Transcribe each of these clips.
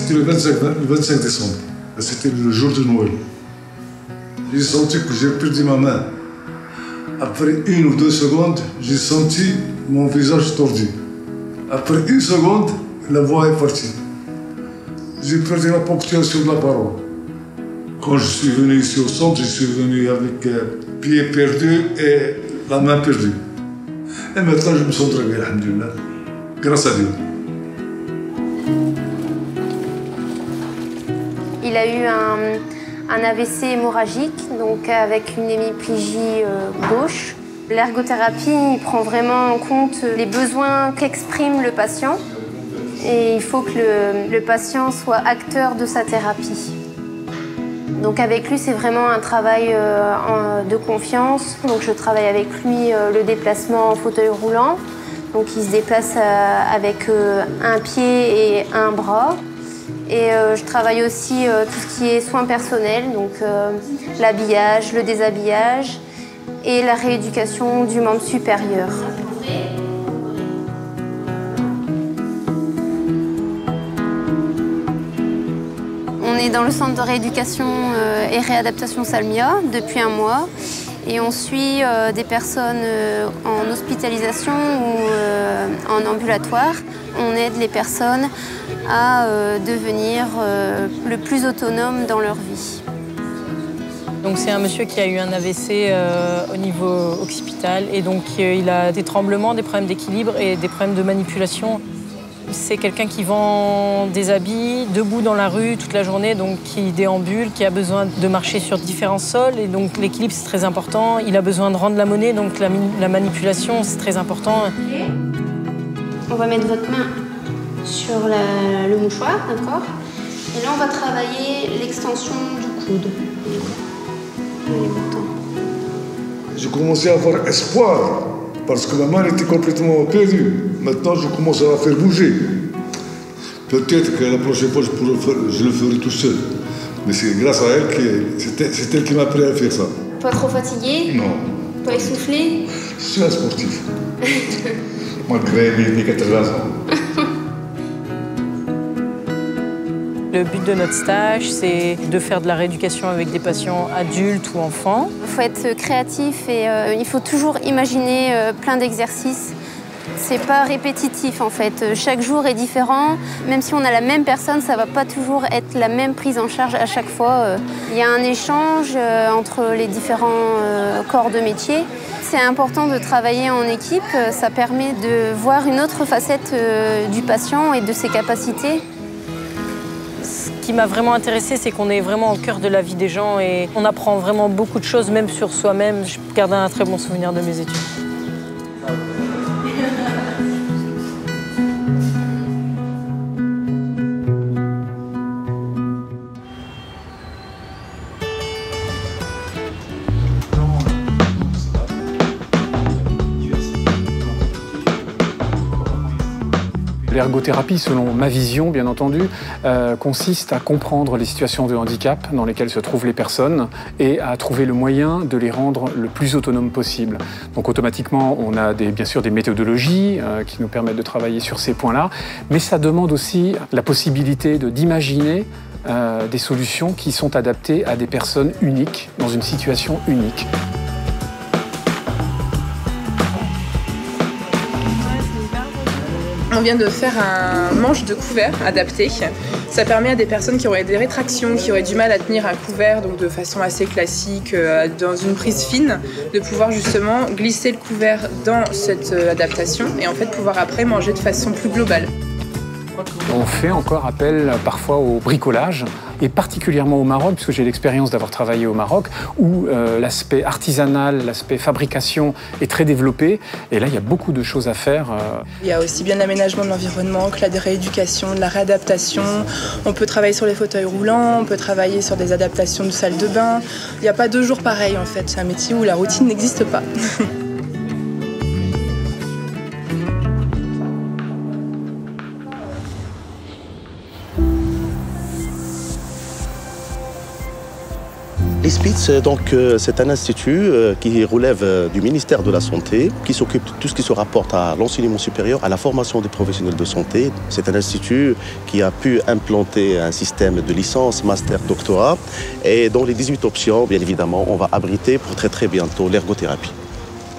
C'était le 25 décembre. C'était le jour de Noël. J'ai senti que j'ai perdu ma main. Après 1 ou 2 secondes, j'ai senti mon visage tordu. Après 1 seconde, la voix est partie. J'ai perdu la ponctuation de la parole. Quand je suis venu ici au centre, je suis venu avec pied perdu et la main perdue. Et maintenant, je me sens très bien, alhamdoulilah. Grâce à Dieu. Il a eu un AVC hémorragique, donc avec une hémiplégie gauche. L'ergothérapie prend vraiment en compte les besoins qu'exprime le patient et il faut que le patient soit acteur de sa thérapie. Donc avec lui, c'est vraiment un travail de confiance. Donc je travaille avec lui le déplacement en fauteuil roulant. Donc il se déplace avec un pied et un bras. Et je travaille aussi tout ce qui est soins personnels, donc l'habillage, le déshabillage et la rééducation du membre supérieur. On est dans le centre de rééducation et réadaptation Salmia depuis 1 mois et on suit des personnes en hospitalisation ou en ambulatoire. On aide les personnes à devenir le plus autonomes dans leur vie. Donc c'est un monsieur qui a eu un AVC au niveau occipital et donc il a des tremblements, des problèmes d'équilibre et des problèmes de manipulation. C'est quelqu'un qui vend des habits debout dans la rue toute la journée, donc qui déambule, qui a besoin de marcher sur différents sols et donc l'équilibre c'est très important. Il a besoin de rendre la monnaie, donc la manipulation c'est très important. On va mettre votre main sur le mouchoir, d'accord? Et là on va travailler l'extension du coude. J'ai commencé à avoir espoir parce que ma main était complètement perdue. Maintenant, je commence à la faire bouger. Peut-être que la prochaine fois, je le ferai tout seul. Mais c'est grâce à elle que c'est elle qui m'a appris à faire ça. Pas trop fatigué? Non. Pas essoufflé? Je suis un sportif. Malgré mes 80 ans. Le but de notre stage, c'est de faire de la rééducation avec des patients adultes ou enfants. Il faut être créatif et il faut toujours imaginer plein d'exercices. C'est pas répétitif en fait. Chaque jour est différent. Même si on a la même personne, ça va pas toujours être la même prise en charge à chaque fois. Il y a un échange entre les différents corps de métier. C'est important de travailler en équipe. Ça permet de voir une autre facette du patient et de ses capacités. Ce qui m'a vraiment intéressée, c'est qu'on est vraiment au cœur de la vie des gens et on apprend vraiment beaucoup de choses, même sur soi-même. Je garde un très bon souvenir de mes études. L'ergothérapie, selon ma vision, bien entendu, consiste à comprendre les situations de handicap dans lesquelles se trouvent les personnes et à trouver le moyen de les rendre le plus autonomes possible. Donc automatiquement, on a bien sûr des méthodologies qui nous permettent de travailler sur ces points-là, mais ça demande aussi la possibilité d'imaginer des solutions qui sont adaptées à des personnes uniques, dans une situation unique. On vient de faire un manche de couvert adapté. Ça permet à des personnes qui auraient des rétractions, qui auraient du mal à tenir un couvert, donc de façon assez classique, dans une prise fine, de pouvoir justement glisser le couvert dans cette adaptation et en fait pouvoir après manger de façon plus globale. On fait encore appel parfois au bricolage, et particulièrement au Maroc, puisque j'ai l'expérience d'avoir travaillé au Maroc, où l'aspect artisanal, l'aspect fabrication est très développé. Et là, il y a beaucoup de choses à faire. Il y a aussi bien l'aménagement de l'environnement que la rééducation, de la réadaptation. On peut travailler sur les fauteuils roulants, on peut travailler sur des adaptations de salles de bain. Il n'y a pas 2 jours pareils, en fait. C'est un métier où la routine n'existe pas. L'ISPITS, donc, c'est un institut qui relève du ministère de la Santé, qui s'occupe de tout ce qui se rapporte à l'enseignement supérieur, à la formation des professionnels de santé. C'est un institut qui a pu implanter un système de licence, master, doctorat. Et dans les 18 options, bien évidemment, on va abriter pour très bientôt l'ergothérapie.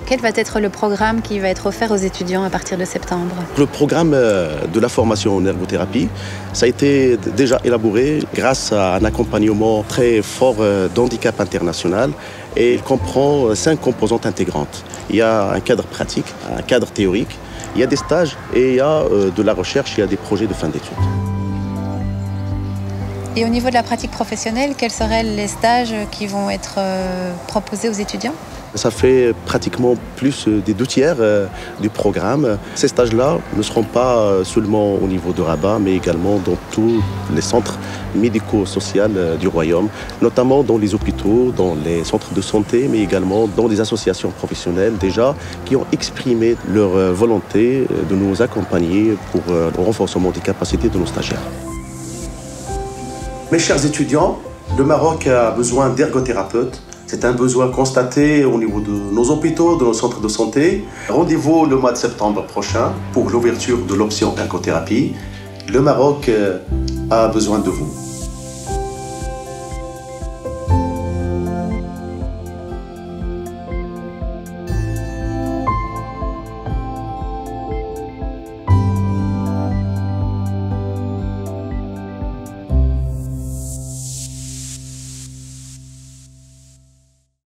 Quel va être le programme qui va être offert aux étudiants à partir de septembre? Le programme de la formation en ergothérapie, ça a été déjà élaboré grâce à un accompagnement très fort d'handicap international et il comprend 5 composantes intégrantes. Il y a un cadre pratique, un cadre théorique, il y a des stages et il y a de la recherche, il y a des projets de fin d'études. Et au niveau de la pratique professionnelle, quels seraient les stages qui vont être proposés aux étudiants? Ça fait pratiquement plus des 2/3 du programme. Ces stages-là ne seront pas seulement au niveau de Rabat, mais également dans tous les centres médico-sociaux du Royaume, notamment dans les hôpitaux, dans les centres de santé, mais également dans des associations professionnelles déjà qui ont exprimé leur volonté de nous accompagner pour le renforcement des capacités de nos stagiaires. Mes chers étudiants, le Maroc a besoin d'ergothérapeutes. C'est un besoin constaté au niveau de nos hôpitaux, de nos centres de santé. Rendez-vous le mois de septembre prochain pour l'ouverture de l'option ergothérapie. Le Maroc a besoin de vous.